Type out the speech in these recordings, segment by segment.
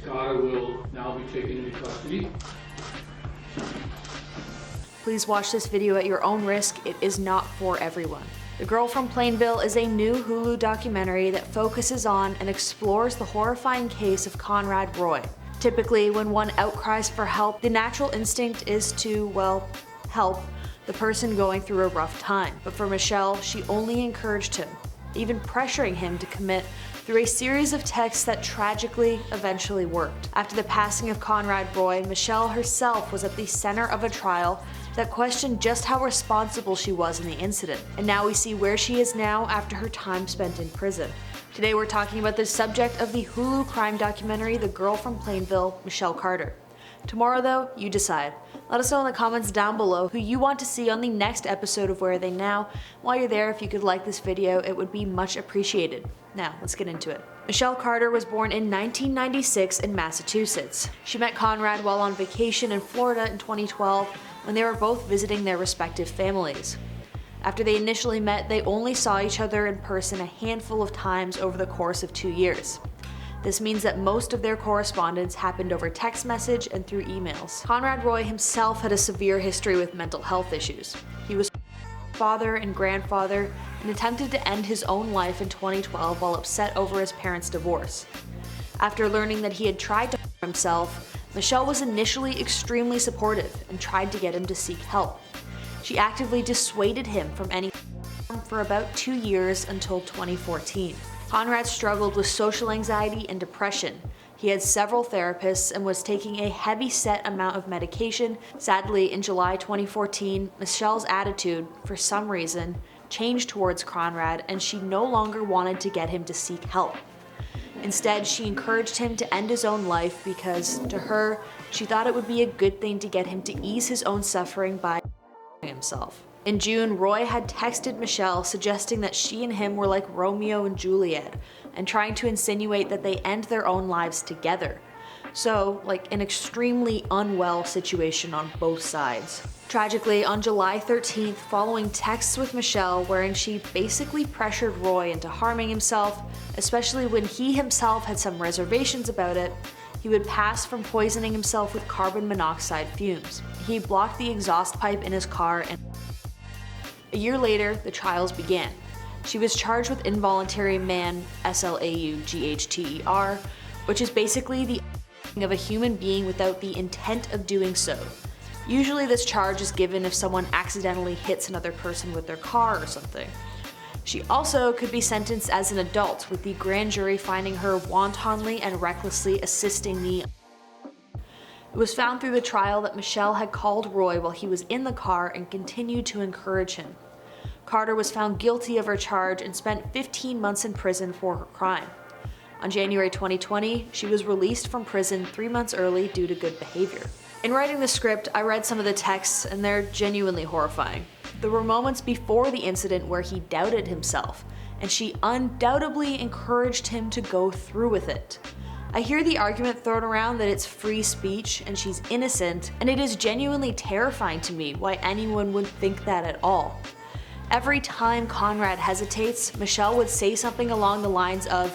Carter will now be taken into custody. Please watch this video at your own risk. It is not for everyone. The Girl from Plainville is a new Hulu documentary that focuses on and explores the horrifying case of Conrad Roy. Typically, when one outcries for help, the natural instinct is to, well, help the person going through a rough time. But for Michelle, she only encouraged him, even pressuring him to commit through a series of texts that tragically eventually worked. After the passing of Conrad Roy, Michelle herself was at the center of a trial that questioned just how responsible she was in the incident. And now we see where she is now after her time spent in prison. Today we're talking about the subject of the Hulu crime documentary, The Girl from Plainville, Michelle Carter. Tomorrow though, you decide. Let us know in the comments down below who you want to see on the next episode of Where Are They Now. While you're there, if you could like this video, it would be much appreciated. Now, let's get into it. Michelle Carter was born in 1996 in Massachusetts. She met Conrad while on vacation in Florida in 2012 when they were both visiting their respective families. After they initially met, they only saw each other in person a handful of times over the course of 2 years. This means that most of their correspondence happened over text message and through emails. Conrad Roy himself had a severe history with mental health issues. He was father and grandfather and attempted to end his own life in 2012 while upset over his parents' divorce. After learning that he had tried to harm himself, Michelle was initially extremely supportive and tried to get him to seek help. She actively dissuaded him from any harm for about 2 years until 2014. Conrad struggled with social anxiety and depression. He had several therapists and was taking a heavy set amount of medication. Sadly, in July 2014, Michelle's attitude, for some reason, changed towards Conrad and she no longer wanted to get him to seek help. Instead, she encouraged him to end his own life because, to her, she thought it would be a good thing to get him to ease his own suffering by himself. In June, Roy had texted Michelle suggesting that she and him were like Romeo and Juliet and trying to insinuate that they end their own lives together. So, like an extremely unwell situation on both sides. Tragically, on July 13th, following texts with Michelle wherein she basically pressured Roy into harming himself, especially when he himself had some reservations about it, he would pass from poisoning himself with carbon monoxide fumes. He blocked the exhaust pipe in his car and a year later, the trials began. She was charged with involuntary manslaughter, which is basically the of a human being without the intent of doing so. Usually this charge is given if someone accidentally hits another person with their car or something. She also could be sentenced as an adult, with the grand jury finding her wantonly and recklessly assisting the It was found through the trial that Michelle had called Roy while he was in the car and continued to encourage him. Carter was found guilty of her charge and spent 15 months in prison for her crime. On January 2020, she was released from prison 3 months early due to good behavior. In writing the script, I read some of the texts and they're genuinely horrifying. There were moments before the incident where he doubted himself, and she undoubtedly encouraged him to go through with it. I hear the argument thrown around that it's free speech and she's innocent, and it is genuinely terrifying to me why anyone would think that at all. Every time Conrad hesitates, Michelle would say something along the lines of,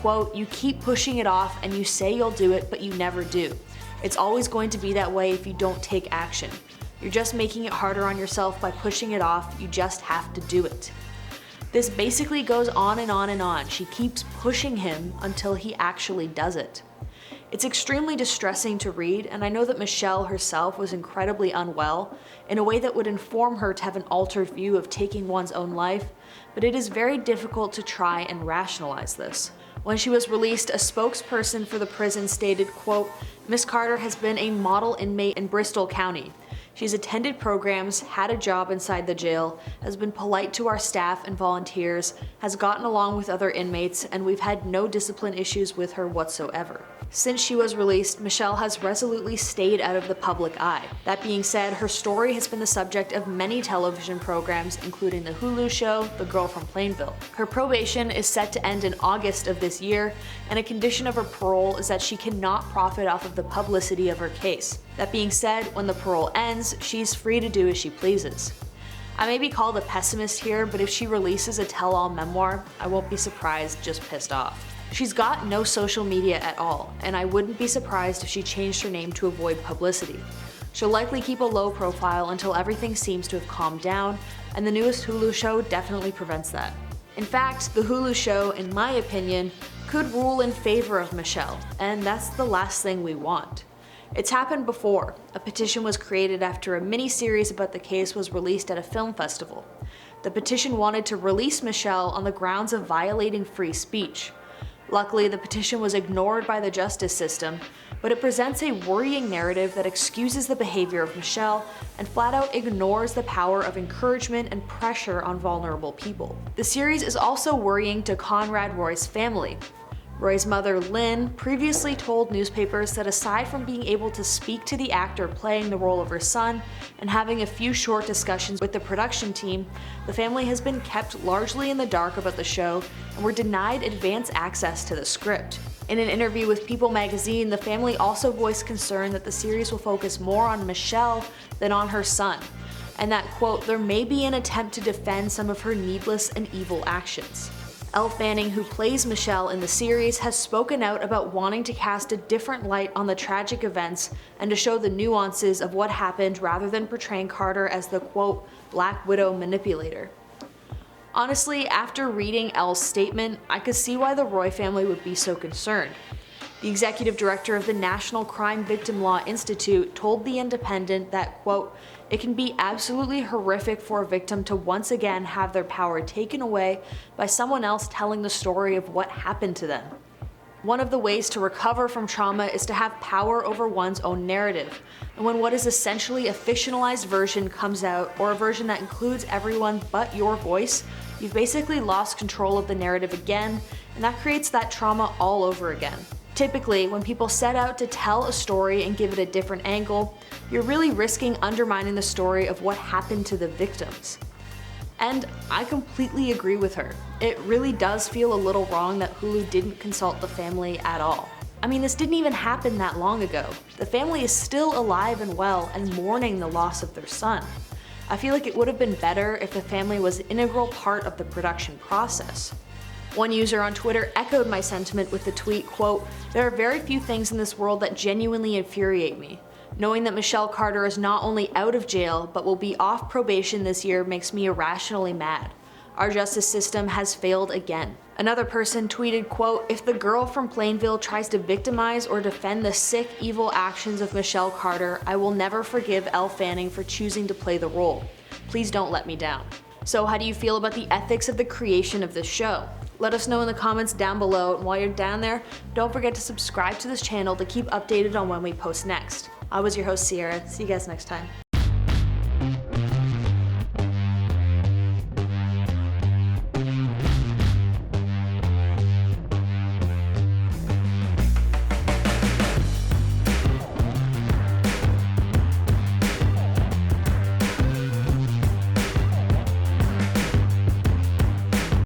quote, "You keep pushing it off and you say you'll do it, but you never do. It's always going to be that way if you don't take action. You're just making it harder on yourself by pushing it off, you just have to do it." This basically goes on and on and on. She keeps pushing him until he actually does it. It's extremely distressing to read, and I know that Michelle herself was incredibly unwell in a way that would inform her to have an altered view of taking one's own life, but it is very difficult to try and rationalize this. When she was released, a spokesperson for the prison stated, quote, "Miss Carter has been a model inmate in Bristol County. She's attended programs, had a job inside the jail, has been polite to our staff and volunteers, has gotten along with other inmates, and we've had no discipline issues with her whatsoever." Since she was released, Michelle has resolutely stayed out of the public eye. That being said, her story has been the subject of many television programs, including the Hulu show, The Girl from Plainville. Her probation is set to end in August of this year, and a condition of her parole is that she cannot profit off of the publicity of her case. That being said, when the parole ends, she's free to do as she pleases. I may be called a pessimist here, but if she releases a tell-all memoir, I won't be surprised, just pissed off. She's got no social media at all, and I wouldn't be surprised if she changed her name to avoid publicity. She'll likely keep a low profile until everything seems to have calmed down, and the newest Hulu show definitely prevents that. In fact, the Hulu show, in my opinion, could rule in favor of Michelle, and that's the last thing we want. It's happened before. A petition was created after a mini-series about the case was released at a film festival. The petition wanted to release Michelle on the grounds of violating free speech. Luckily, the petition was ignored by the justice system, but it presents a worrying narrative that excuses the behavior of Michelle and flat out ignores the power of encouragement and pressure on vulnerable people. The series is also worrying to Conrad Roy's family. Roy's mother, Lynn, previously told newspapers that aside from being able to speak to the actor playing the role of her son and having a few short discussions with the production team, the family has been kept largely in the dark about the show and were denied advance access to the script. In an interview with People magazine, the family also voiced concern that the series will focus more on Michelle than on her son, and that, quote, there may be an attempt to defend some of her needless and evil actions. Elle Fanning, who plays Michelle in the series, has spoken out about wanting to cast a different light on the tragic events and to show the nuances of what happened rather than portraying Carter as the, quote, Black Widow manipulator. Honestly, after reading Elle's statement, I could see why the Roy family would be so concerned. The executive director of the National Crime Victim Law Institute told The Independent that, quote, it can be absolutely horrific for a victim to once again have their power taken away by someone else telling the story of what happened to them. One of the ways to recover from trauma is to have power over one's own narrative, and when what is essentially a fictionalized version comes out, or a version that includes everyone but your voice, you've basically lost control of the narrative again, and that creates that trauma all over again. Typically, when people set out to tell a story and give it a different angle, you're really risking undermining the story of what happened to the victims. And I completely agree with her. It really does feel a little wrong that Hulu didn't consult the family at all. I mean, this didn't even happen that long ago. The family is still alive and well and mourning the loss of their son. I feel like it would have been better if the family was an integral part of the production process. One user on Twitter echoed my sentiment with the tweet, quote, there are very few things in this world that genuinely infuriate me. Knowing that Michelle Carter is not only out of jail, but will be off probation this year makes me irrationally mad. Our justice system has failed again. Another person tweeted, quote, if the girl from Plainville tries to victimize or defend the sick, evil actions of Michelle Carter, I will never forgive Elle Fanning for choosing to play the role. Please don't let me down. So how do you feel about the ethics of the creation of this show? Let us know in the comments down below, and while you're down there, don't forget to subscribe to this channel to keep updated on when we post next. I was your host, Sierra. See you guys next time.